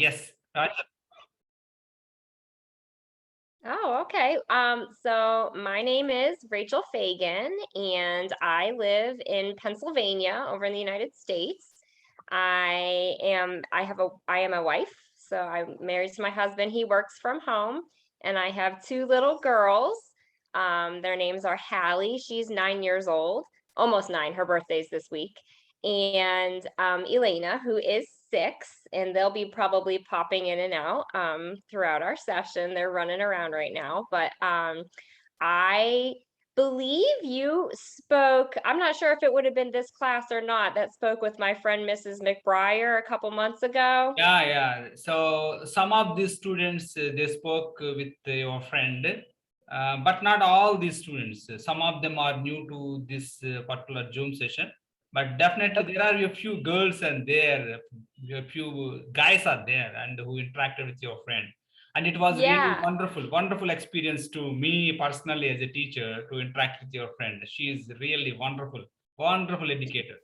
Yes. Right. Oh, okay. So my name is Rachel Fagan, and I live in Pennsylvania over in the United States. I am a wife, so I'm married to my husband. He works from home, and I have two little girls. Their names are Hallie, she's 9 years old, almost nine, her birthday's this week, and Elena, who is 6, and they'll be probably popping in and out throughout our session. They're running around right now, but I believe you spoke. I'm not sure if it would have been this class or not that spoke with my friend Mrs. McBriar a couple months ago. Yeah. So some of these students they spoke with your friend, but not all these students. Some of them are new to this particular Zoom session, but definitely there are a few girls and there, a few guys are there and who interacted with your friend. And it was really Yeah. wonderful experience to me personally as a teacher to interact with your friend. She is really wonderful educator.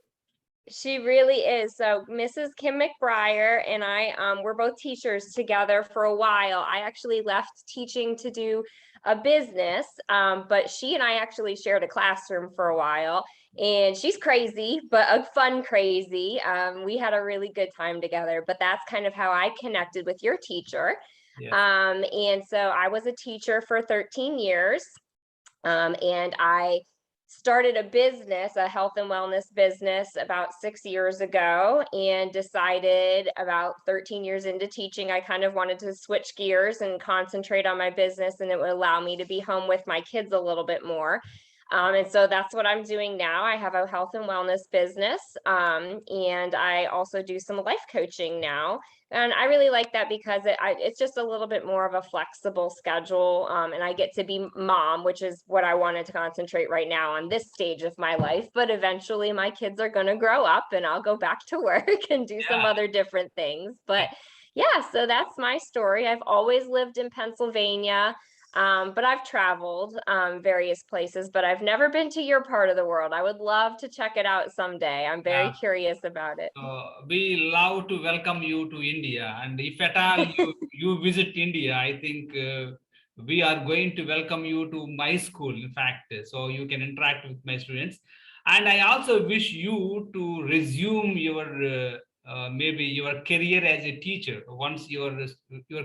She really is. So Mrs. Kim McBriar and I were both teachers together for a while. I actually left teaching to do a business, but she and I actually shared a classroom for a while. And she's crazy, but a fun crazy. We had a really good time together, but that's kind of how I connected with your teacher. Yes. And so I was a teacher for 13 years. And I started a business, a health and wellness business, about 6 years ago, and decided about 13 years into teaching, I kind of wanted to switch gears and concentrate on my business, and it would allow me to be home with my kids a little bit more. And so that's what I'm doing now. I have a health and wellness business, and I also do some life coaching now. And I really like that because it's just a little bit more of a flexible schedule. And I get to be mom, which is what I wanted to concentrate right now on this stage of my life. But eventually my kids are going to grow up and I'll go back to work and do some other different things. But yeah, so that's my story. I've always lived in Pennsylvania. But I've traveled various places, but I've never been to your part of the world. I would love to check it out someday. I'm very Yeah. curious about it. We love to welcome you to India, and if at all you visit India, I think we are going to welcome you to my school. In fact, so you can interact with my students, and I also wish you to resume your maybe your career as a teacher once your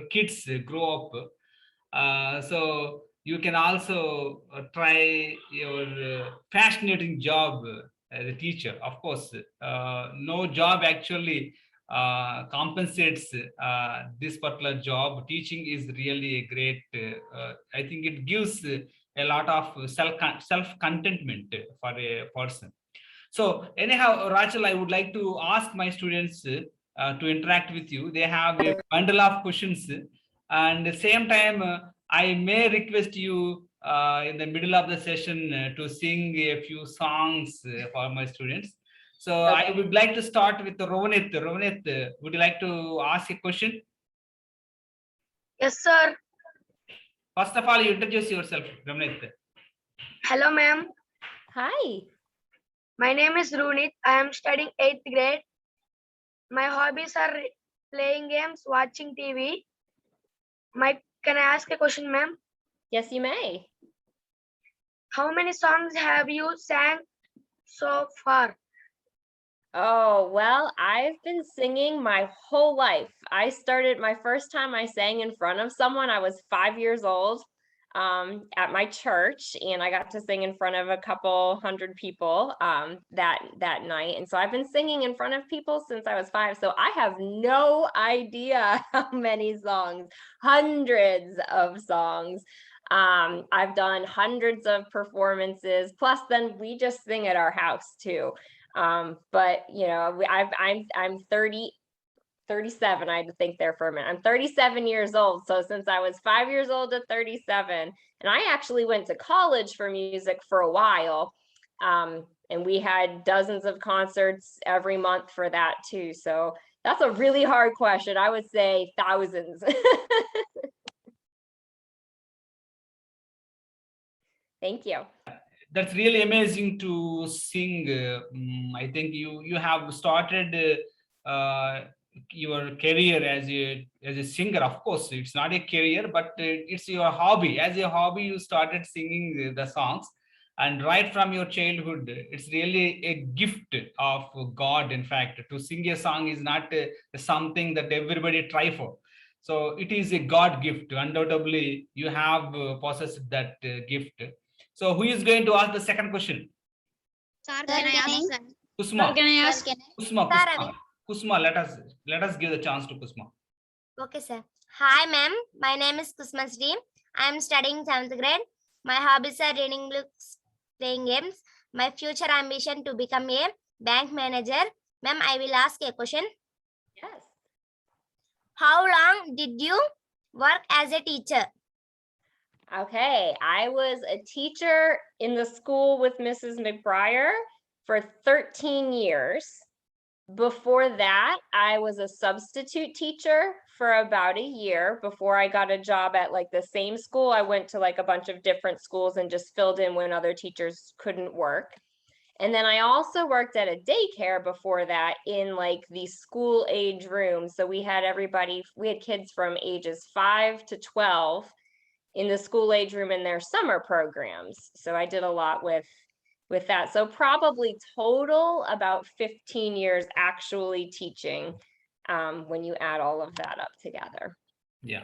kids grow up. So you can also try your fascinating job as a teacher. Of course, no job actually compensates this particular job. Teaching is really a great. I think it gives a lot of self contentment for a person. So anyhow, Rachel, I would like to ask my students to interact with you. They have a bundle of questions, and at the same time, I may request you in the middle of the session to sing a few songs for my students. So I would like to start with Ronit. Ronit, would you like to ask a question? Yes, sir. First of all, you introduce yourself, Ronit. Hello, ma'am. Hi. My name is Runit. I am studying 8th grade. My hobbies are playing games, watching TV. Can I ask a question, ma'am? Yes, you may. How many songs have you sang so far? Oh, well, I've been singing my whole life. I started my first time I sang in front of someone, I was 5 years old at my church, and I got to sing in front of a couple hundred people that night. And so I've been singing in front of people since I was 5. So I have no idea how many songs, hundreds of songs. I've done hundreds of performances, plus then we just sing at our house too. But you know, I'm 37. I had to think there for a minute. I'm 37 years old. So since I was 5 years old to 37, and I actually went to college for music for a while. And we had dozens of concerts every month for that too. So that's a really hard question. I would say thousands. Thank you. That's really amazing to sing. I think you have started your career as a singer. Of course, it's not a career, but it's your hobby. As a hobby, you started singing the songs, and right from your childhood, it's really a gift of God. In fact, to sing a song is not something that everybody try for. So it is a God gift. Undoubtedly, you have possessed that gift. So who is going to ask the second question? Sir, can I ask? Sir? Kusma. Can I ask? Kusma, Sir, Kusma, Kusma, let us give the chance to Kusma. Okay, sir. Hi, ma'am. My name is Kusma Sri. I am studying 7th grade. My hobbies are reading books, playing games. My future ambition to become a bank manager. Ma'am, I will ask a question. Yes. How long did you work as a teacher? Okay, I was a teacher in the school with Mrs. McBriar for 13 years. Before that, I was a substitute teacher for about a year before I got a job at like the same school. I went to like a bunch of different schools and just filled in when other teachers couldn't work. And then I also worked at a daycare before that in like the school age room. So we had kids from ages 5 to 12 in the school age room in their summer programs. So I did a lot with that. So probably total about 15 years actually teaching when you add all of that up together. Yeah.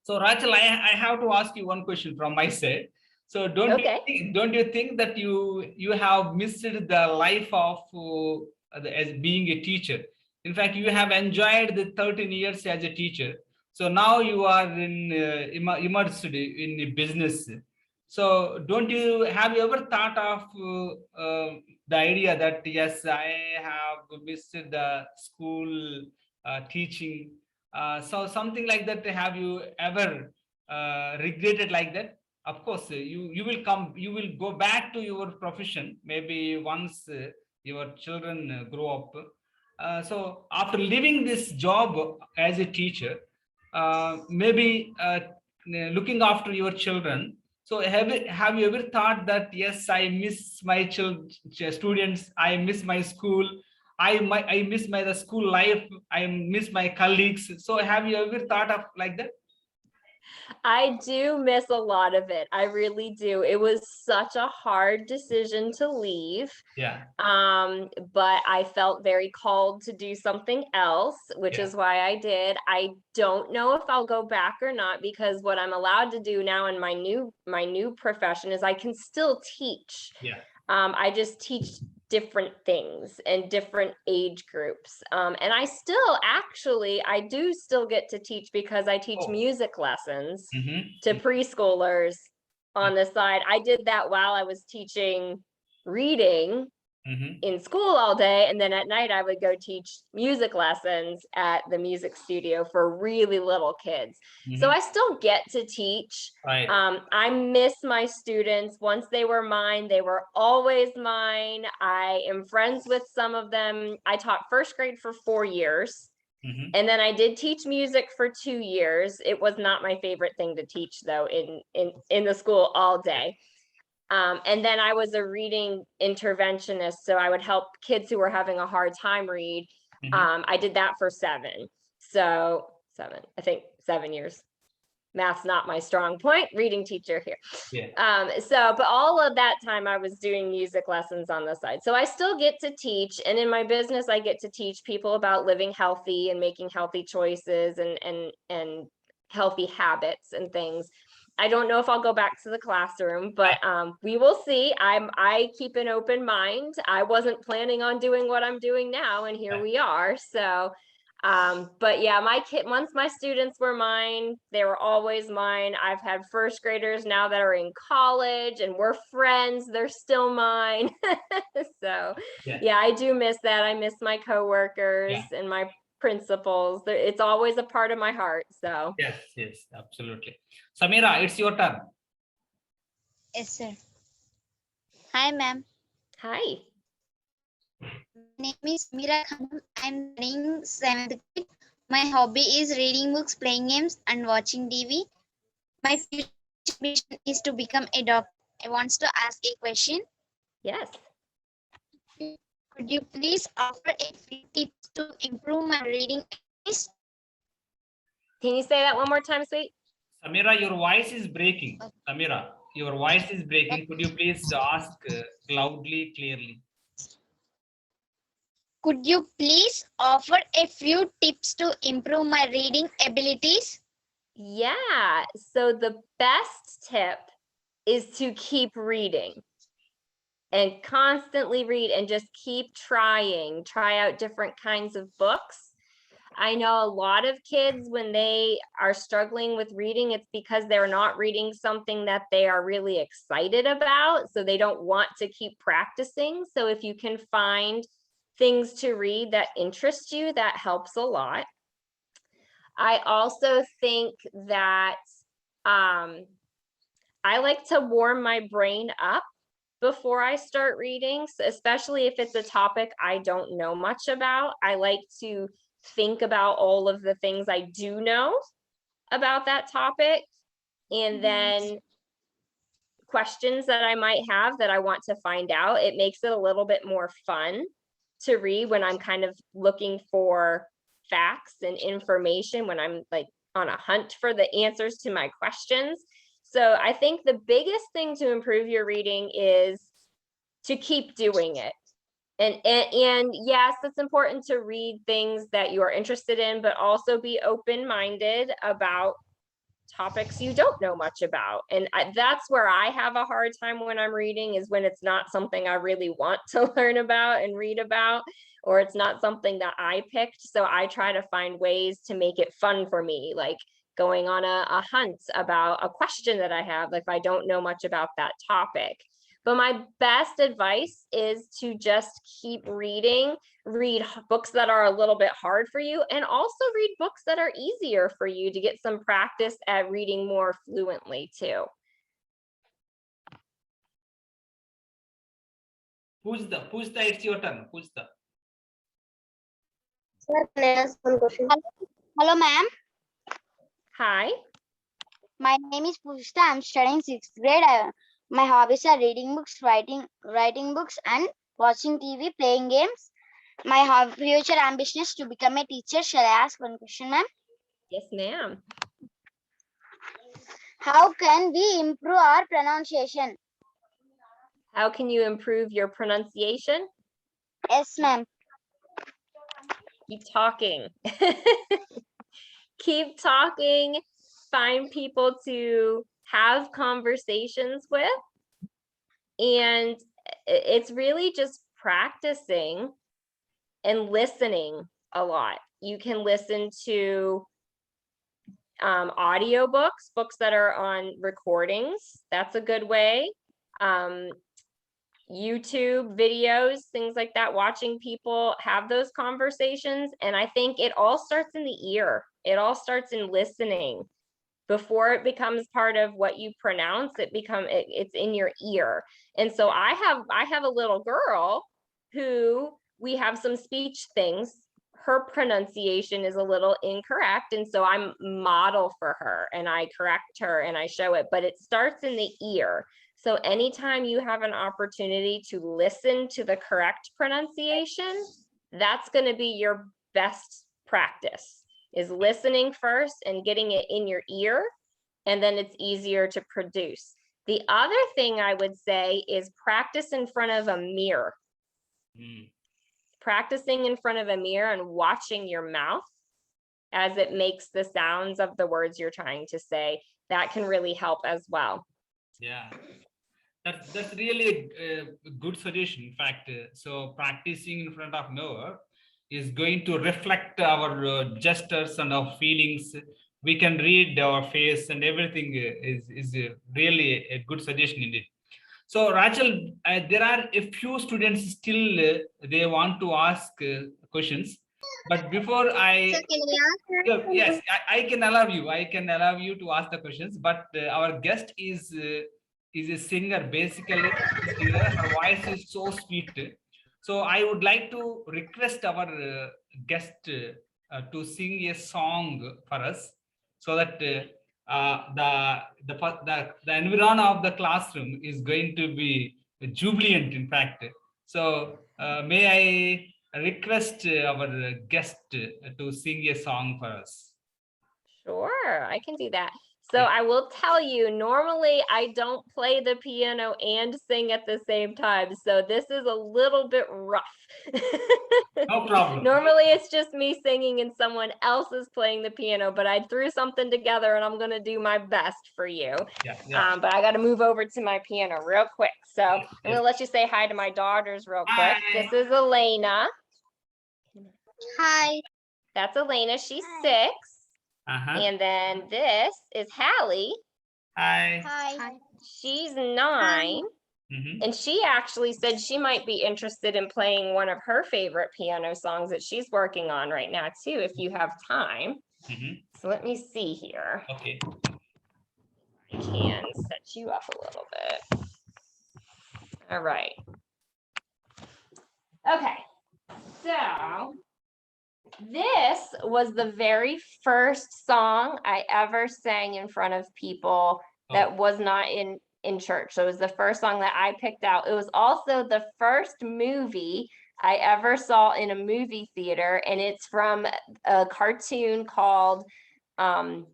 So Rachel, I have to ask you one question from my side. So don't you think that you have missed the life of as being a teacher? In fact, you have enjoyed the 13 years as a teacher. So now you are immersed in the business. So have you ever thought of the idea that yes, I have missed the school teaching? So something like that, have you ever regretted like that? Of course, you will go back to your profession maybe once your children grow up. So after leaving this job as a teacher, maybe looking after your children. So have you ever thought that yes, I miss my students, I miss my school, I miss the school life, I miss my colleagues. So have you ever thought of like that? I do miss a lot of it. I really do. It was such a hard decision to leave. Yeah. But I felt very called to do something else, which is why I did. I don't know if I'll go back or not, because what I'm allowed to do now in my new profession is I can still teach. Yeah. I just teach different things and different age groups. And I do still get to teach because I teach music lessons to preschoolers on the side. I did that while I was teaching reading in school all day. And then at night I would go teach music lessons at the music studio for really little kids. So I still get to teach. Right. I miss my students. Once they were mine, they were always mine. I am friends with some of them. I taught first grade for 4 years. And then I did teach music for 2 years. It was not my favorite thing to teach though in the school all day. And then I was a reading interventionist. So I would help kids who were having a hard time read. I did that for 7. So 7 years. Math's not my strong point, reading teacher here. Yeah. But all of that time I was doing music lessons on the side. So I still get to teach. And in my business, I get to teach people about living healthy and making healthy choices and healthy habits and things. I don't know if I'll go back to the classroom, but we will see. I keep an open mind. I wasn't planning on doing what I'm doing now, and here we are. So, but yeah, once my students were mine, they were always mine. I've had first graders now that are in college and we're friends. They're still mine. So yeah, I do miss that. I miss my coworkers and my principals. It's always a part of my heart. So yes, absolutely. Samira, it's your turn. Yes, sir. Hi, ma'am. Hi. My name is Mira Khanum. I'm studying 7th grade. My hobby is reading books, playing games, and watching TV. My future ambition is to become a doctor. I want to ask a question. Yes. Could Could you please offer a few tips to improve my reading abilities? Can you say that one more time, sweet? Samira, your voice is breaking. Samira, your voice is breaking. Could you please ask loudly, clearly? Could you please offer a few tips to improve my reading abilities? Yeah, so the best tip is to keep reading and constantly read and just keep try out different kinds of books. I know a lot of kids, when they are struggling with reading, it's because they're not reading something that they are really excited about. So they don't want to keep practicing. So if you can find things to read that interest you, that helps a lot. I also think that I like to warm my brain up before I start reading, especially if it's a topic I don't know much about. I like to think about all of the things I do know about that topic, and then questions that I might have that I want to find out. It makes it a little bit more fun to read when I'm kind of looking for facts and information, when I'm like on a hunt for the answers to my questions. So I think the biggest thing to improve your reading is to keep doing it. And yes, it's important to read things that you are interested in, but also be open-minded about topics you don't know much about. And that's where I have a hard time when I'm reading, is when it's not something I really want to learn about and read about, or it's not something that I picked. So I try to find ways to make it fun for me, like going on a hunt about a question that I have, if I don't know much about that topic. But my best advice is to just keep reading, read books that are a little bit hard for you, and also read books that are easier for you to get some practice at reading more fluently too. Pushta, it's your turn. Pushta. Sir, can I ask one question? Hello, ma'am. Hi. My name is Pushta. I'm studying 6th grade. My hobbies are reading books, writing books, and watching TV, playing games. My future ambition is to become a teacher. Shall I ask one question, ma'am? Yes, ma'am. How can we improve our pronunciation? How can you improve your pronunciation? Yes, ma'am. Keep talking. Keep talking. Find people to have conversations with. And it's really just practicing and listening a lot. You can listen to audio books that are on recordings. That's a good way. YouTube videos, things like that, watching people have those conversations. And I think it all starts in the ear. It all starts in listening. Before it becomes part of what you pronounce, it's in your ear. And so I have a little girl who, we have some speech things. Her pronunciation is a little incorrect. And so I'm model for her, and I correct her and I show it, but it starts in the ear. So anytime you have an opportunity to listen to the correct pronunciation, that's going to be your best practice, is listening first and getting it in your ear, and then it's easier to produce. The other thing I would say is practice in front of a mirror. Practicing in front of a mirror and watching your mouth as it makes the sounds of the words you're trying to say, that can really help as well. Yeah, that's really a good suggestion. In fact, so practicing in front of mirror is going to reflect our gestures and our feelings. We can read our face and everything. Is really a good suggestion indeed. So Rachel, there are a few students still they want to ask questions, but before I yes, I can allow you. I can allow you to ask the questions, but our guest is a singer basically. Her voice is so sweet. So I would like to request our guest to sing a song for us, so that the environment of the classroom is going to be jubilant. In fact, so May I request our guest to sing a song for us? Sure, I can do that. So Yeah. I will tell you, normally I don't play the piano and sing at the same time. So this is a little bit rough. No problem. Normally it's just me singing and someone else is playing the piano, but I threw something together and I'm going to do my best for you. Yeah. But I got to move over to my piano real quick. So I'm going Yes. to let you say hi to my daughters real quick. Hi. This is Elena. Hi. That's Elena. She's 6. Uh-huh. And then this is Hallie. Hi. Hi. She's 9. Mhm. And she actually said she might be interested in playing one of her favorite piano songs that she's working on right now too, if you have time. Mhm. So let me see here. Okay. I can set you up a little bit. All right. Okay. So this was the very first song I ever sang in front of people that was not in church. So it was the first song that I picked out. It was also the first movie I ever saw in a movie theater, and it's from a cartoon called An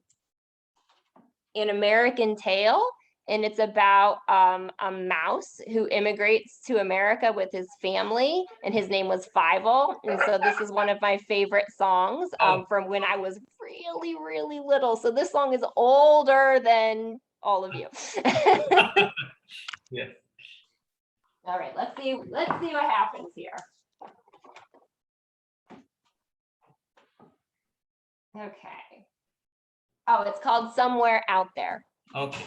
American Tale. And it's about a mouse who immigrates to America with his family, and his name was Fievel. And so this is one of my favorite songs from when I was really, really little. So this song is older than all of you. Yes. All right, let's see what happens here. Okay. Oh, it's called Somewhere Out There. Okay.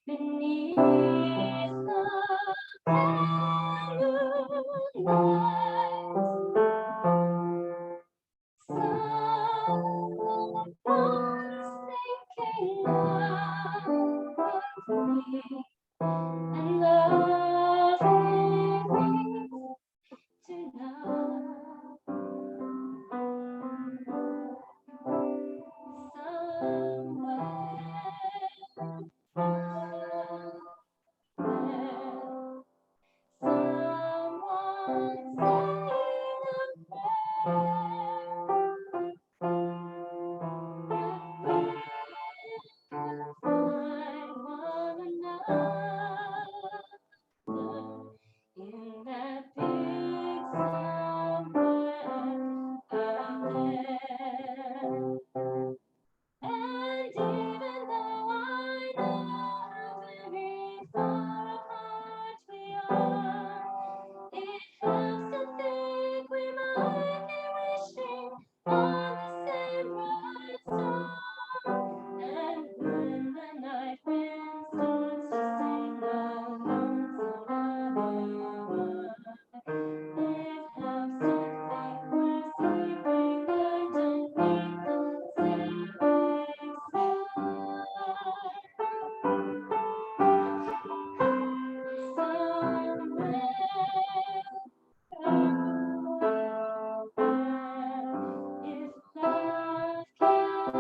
Beneath the someone's thinking of me and loving me in that big somewhere out there. And even though I know how very far apart we are, it helps to think we might be wishing on the same bright star. And when the night wind starts to sing a lonesome lullaby, it helps to think we're sleeping underneath the sleeping if love can see us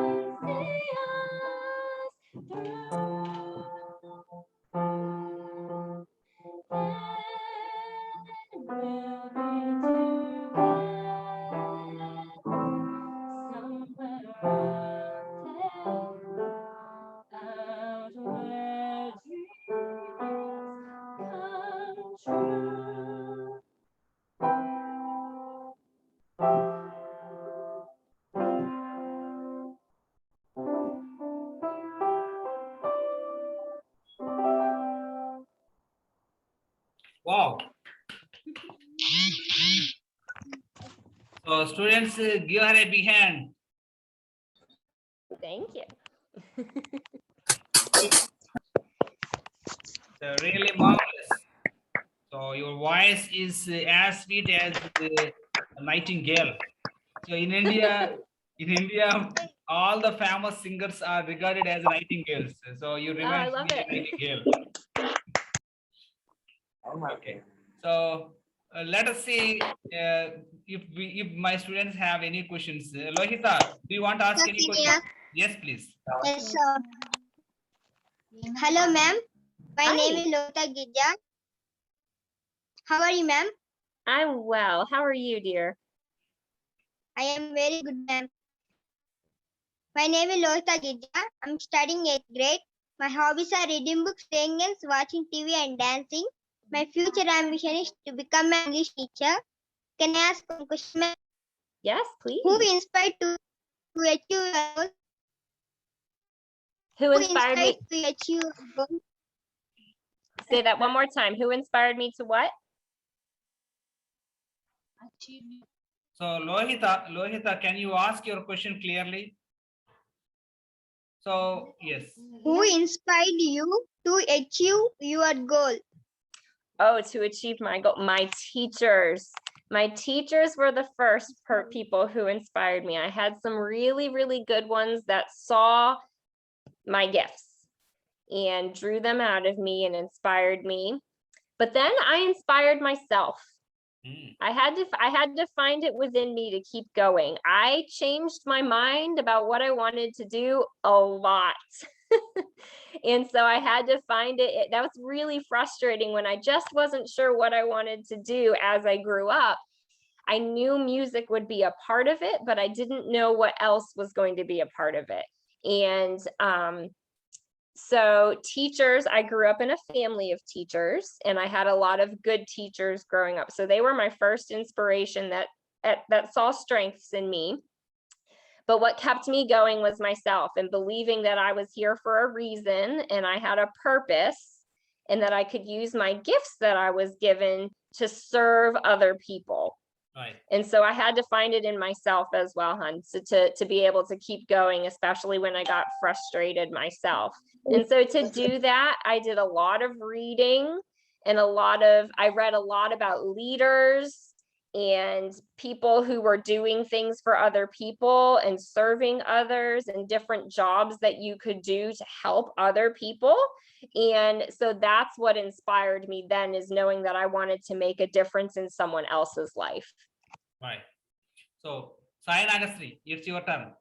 through, then we'll be together somewhere out where dreams come true. Wow. So students, give her a big hand. Thank you. So really marvelous. So your voice is as sweet as a nightingale. So in India, all the famous singers are regarded as nightingales. So you Oh, I remind love me it. nightingale. Okay. So let us see if my students have any questions. Lohita, do you want to ask Sir, any can I question? ask? Yes, please. Yes, sir. Hello, ma'am. My Hi. name is Lota Gidja. How are you, ma'am? I'm well. How are you, dear? I am very good, ma'am. My name is Lota Gidja. I'm studying 8th grade. My hobbies are reading books, playing games, watching TV, and dancing. My future ambition is to become an English teacher. Can I ask one question, ma'am? Yes, please. Who inspired to achieve your goal? Who inspired me? To achieve your goal? Say that one more time. Who inspired me to what? So Lohita, can you ask your question clearly? So yes. Who inspired you to achieve your goal? Oh, to achieve my goal. My teachers. My teachers were the first people who inspired me. I had some really, really good ones that saw my gifts and drew them out of me and inspired me. But then I inspired myself. I had to find it within me to keep going. I changed my mind about what I wanted to do a lot. And so I had to find it. That was really frustrating when I just wasn't sure what I wanted to do as I grew up. I knew music would be a part of it, but I didn't know what else was going to be a part of it. And so teachers, I grew up in a family of teachers, and I had a lot of good teachers growing up. So they were my first inspiration that saw strengths in me. But what kept me going was myself and believing that I was here for a reason and I had a purpose and that I could use my gifts that I was given to serve other people. Right. And so I had to find it in myself as well, hun, so to be able to keep going, especially when I got frustrated myself. And so to do that, I did a lot of reading and I read a lot about leaders and people who were doing things for other people and serving others and different jobs that you could do to help other people. And so that's what inspired me then, is knowing that I wanted to make a difference in someone else's life. Right. So Sai Nagasri, it's your turn.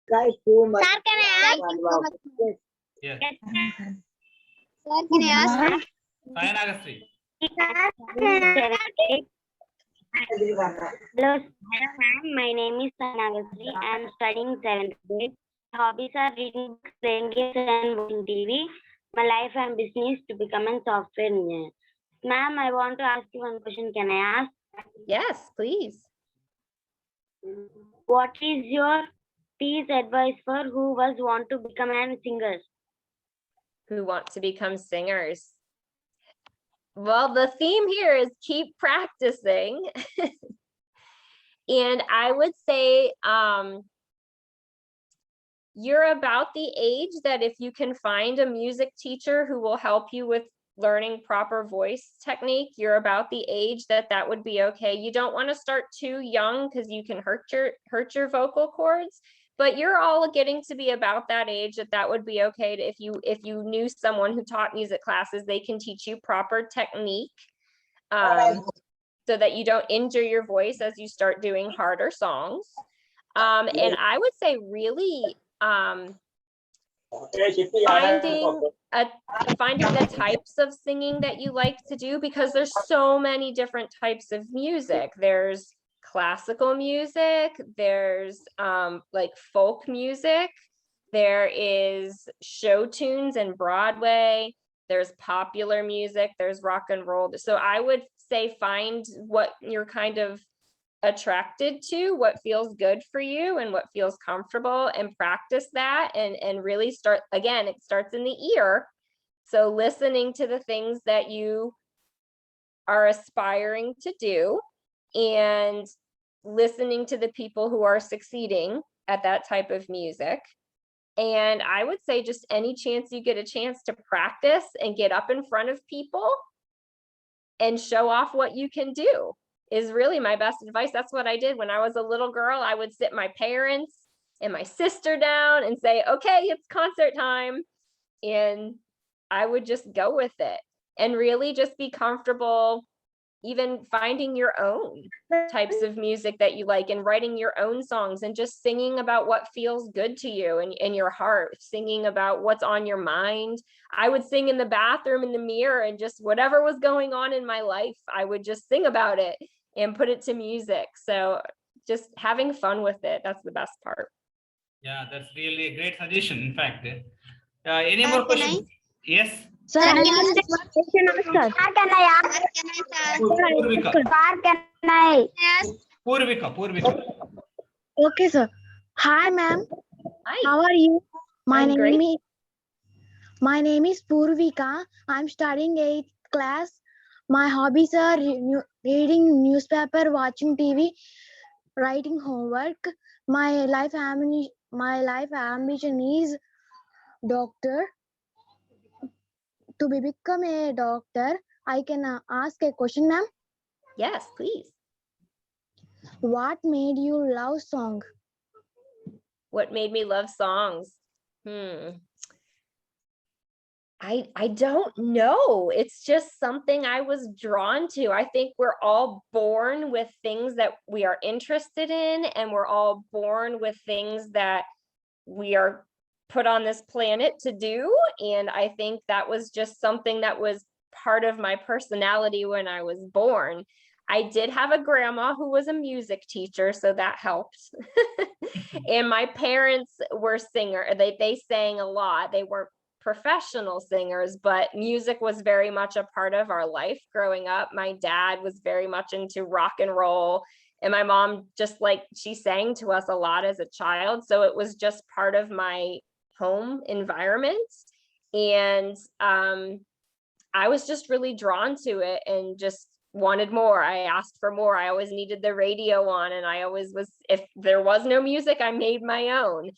Sir, can I ask? Thank you so much. Yes. Sir, can I ask? Sai Nagasri. Hello, ma'am. My name is Sanagastri. I am studying 7th grade. My hobbies are reading books, playing games, and watching TV. My life ambition is to become a software engineer. Ma'am, I want to ask you one question. Can I ask? Yes, please. What is your piece advice for who was want to become a singer? Who want to become singers? Well, the theme here is keep practicing. And I would say you're about the age that if you can find a music teacher who will help you with learning proper voice technique, you're about the age that would be okay. You don't want to start too young because you can hurt your vocal cords, but you're all getting to be about that age that would be okay. If you knew someone who taught music classes, they can teach you proper technique so that you don't injure your voice as you start doing harder songs. And I would say really finding the types of singing that you like to do, because there's so many different types of music. There's classical music, there's like folk music, there is show tunes and Broadway, there's popular music, there's rock and roll. So I would say find what you're kind of attracted to, what feels good for you and what feels comfortable, and practice that and really start. Again, it starts in the ear. So listening to the things that you are aspiring to do and listening to the people who are succeeding at that type of music. And I would say just any chance you get a chance to practice and get up in front of people and show off what you can do. is really my best advice. That's what I did when I was a little girl. I would sit my parents and my sister down and say, okay, it's concert time. And I would just go with it and really just be comfortable even finding your own types of music that you like and writing your own songs and just singing about what feels good to you and in your heart, singing about what's on your mind. I would sing in the bathroom, in the mirror, and just whatever was going on in my life, I would just sing about it and put it to music. So just having fun with it, that's the best part. Yeah, that's really a great suggestion. In fact, any more questions? Yes. Sir, Can I ask? Purvika. Can I? Purvika. Okay, sir. Hi, ma'am. Hi. How are you? I'm great. My name is Purvika. I'm studying 8th class. My hobbies are reading newspaper, watching TV, writing homework. My life ambition is doctor. To become a doctor, I can ask a question, ma'am. Yes, please. What made you love song? What made me love songs? I don't know. It's just something I was drawn to. I think we're all born with things that we are interested in, and we're all born with things that we are put on this planet to do. And I think that was just something that was part of my personality when I was born. I did have a grandma who was a music teacher, so that helped. And my parents were singers. They sang a lot. They weren't professional singers, but music was very much a part of our life growing up. My dad was very much into rock and roll, and my mom just she sang to us a lot as a child. So it was just part of my home environment. And I was just really drawn to it and just wanted more. I asked for more. I always needed the radio on, and I always was, if there was no music, I made my own.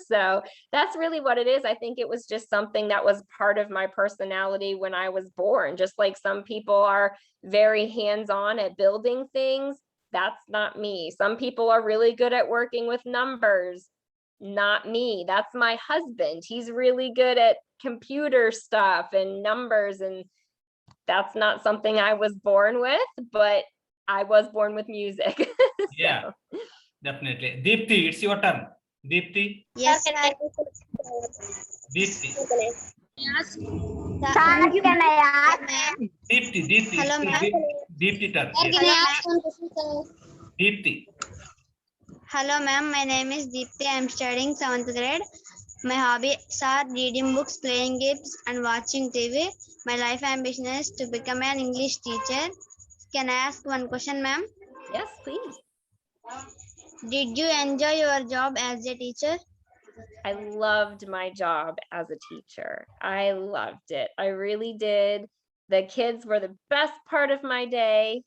So that's really what it is. I think it was just something that was part of my personality when I was born. Just like some people are very hands-on at building things, that's not me. Some people are really good at working with numbers, not me. That's my husband. He's really good at computer stuff and numbers, and that's not something I was born with, but I was born with music. So. Yeah, definitely. Deepti, it's your turn. Deepti. Yes, sir. Deepti. Can I ask? Deepti. Hello, ma'am. Deepti turn. Sir, Yes. can I ask one question, sir? Deepti. Hello, ma'am. My name is Deepti. I'm studying 7th grade. My hobbies are reading books, playing games, and watching TV. My life ambition is to become an English teacher. Can I ask one question, ma'am? Yes, please. Did you enjoy your job as a teacher? I loved my job as a teacher. I loved it. I really did. The kids were the best part of my day.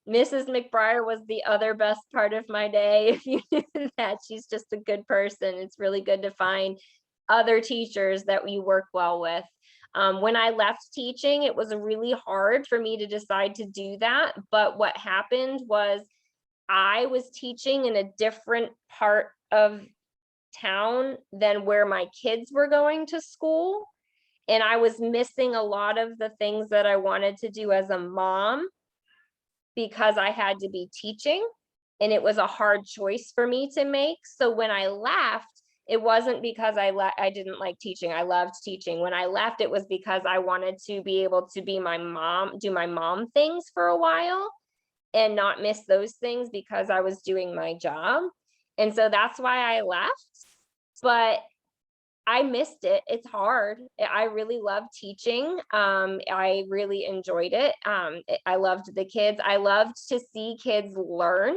Mrs. McBriar was the other best part of my day. If you knew that, she's just a good person. It's really good to find other teachers that we work well with. When I left teaching, it was really hard for me to decide to do that. But what happened was I was teaching in a different part of town than where my kids were going to school. And I was missing a lot of the things that I wanted to do as a mom because I had to be teaching, and it was a hard choice for me to make. So when I left, it wasn't because I didn't like teaching. I loved teaching. When I left, it was because I wanted to be able to be my mom, do my mom things for a while and not miss those things because I was doing my job. And so that's why I left, but I missed it. It's hard. I really love teaching. I really enjoyed it. I loved the kids. I loved to see kids learn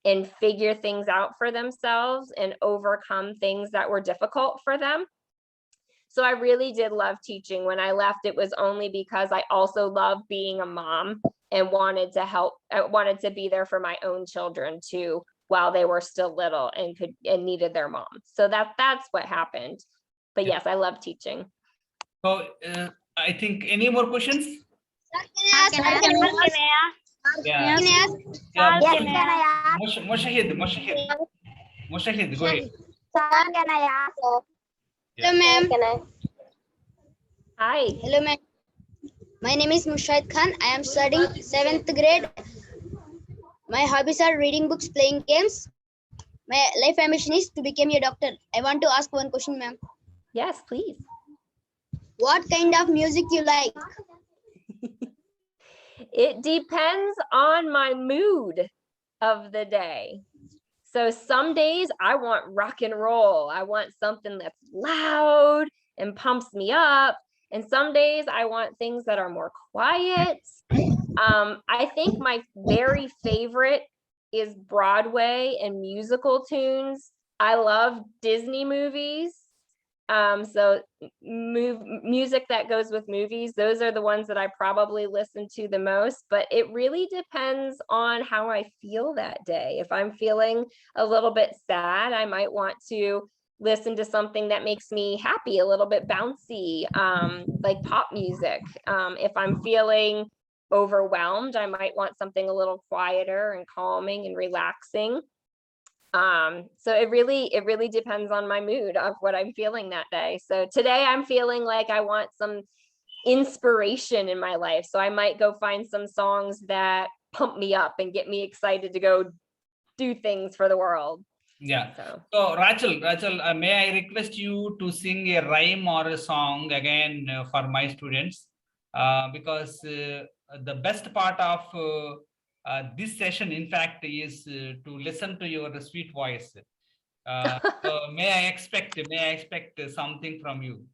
and figure things out for themselves and overcome things that were difficult for them. So I really did love teaching. When I left, it was only because I also loved being a mom and wanted to help. I wanted to be there for my own children too, while they were still little and needed their mom. So that's what happened. But yes, I love teaching. So I think any more questions? Can I ask? Yeah. Can I ask? Yeah. Yes, can I ask? Mushahid, go ahead. Sir, can I ask? Yeah. Hello, ma'am. Hi. Hello, ma'am. My name is Mushahid Khan. I am studying 7th grade. My hobbies are reading books, playing games. My life ambition is to become a doctor. I want to ask one question, ma'am. Yes, please. What kind of music you like? It depends on my mood of the day. So some days I want rock and roll. I want something that's loud and pumps me up. And some days I want things that are more quiet. I think my very favorite is Broadway and musical tunes. I love Disney movies. So music that goes with movies, those are the ones that I probably listen to the most, but it really depends on how I feel that day. If I'm feeling a little bit sad, I might want to listen to something that makes me happy, a little bit bouncy, like pop music. If I'm feeling overwhelmed, I might want something a little quieter and calming and relaxing. So it really depends on my mood of what I'm feeling that day. So today I'm feeling like I want some inspiration in my life. So I might go find some songs that pump me up and get me excited to go do things for the world. Yeah. So So Rachel, may I request you to sing a rhyme or a song again for my students? Because the best part of this session, in fact, is to listen to your sweet voice. So may I expect something from you?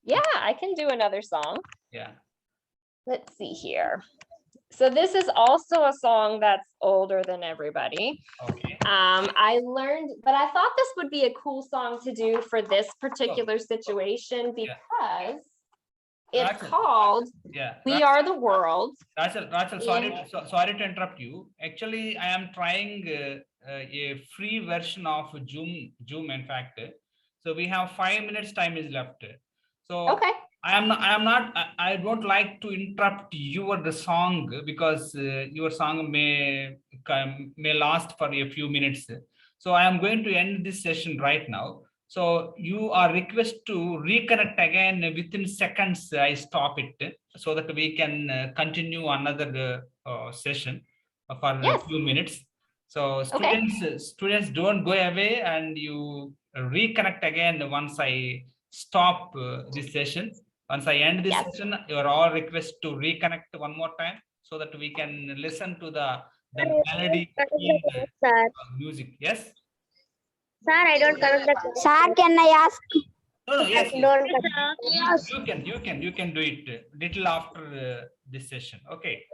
yeah, I can do another song. Yeah. Let's see here. So this is also a song that's older than everybody. Okay. I learned, but I thought this would be a cool song to do for this particular situation because it's Rachel. called Yeah. We Are the World. Rachel, sorry to interrupt you. Actually, I am trying a free version of Zoom, in fact. So we have 5 minutes time is left. So Okay. I don't like to interrupt the song because your song may last for a few minutes. So I am going to end this session right now. So you are requested to reconnect again within seconds. I stop it so that we can continue another session for Yes. a few minutes. So Okay. students don't go away, and you reconnect again once I stop this session. Once I end this Yes. session, you are all requested to reconnect one more time so that we can listen to the melody in the Sir, music. Yes. I don't connect the Sir, can I ask? No, yes. Don't You can do it little after this session. Okay.